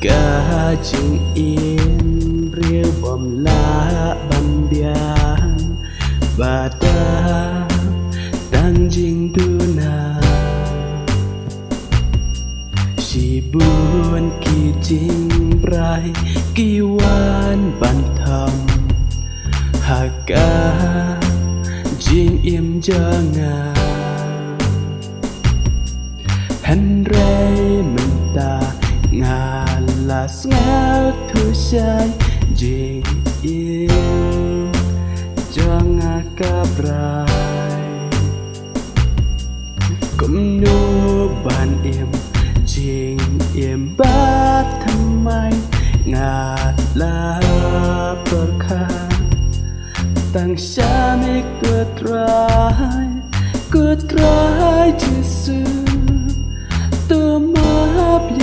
cả chừng yên riêu bom lá bầm biang và ta đang jing du na chỉ buồn kỳ chính rai kỳ wan ban thầm hạ cả jing im cho ngà hắn rây mình ta ngà là ngáo thu sai jing im cho ngà cả rai cũng nu ban im jing im ba tham mai ngà là berkah tăng xa mi good try to sue the map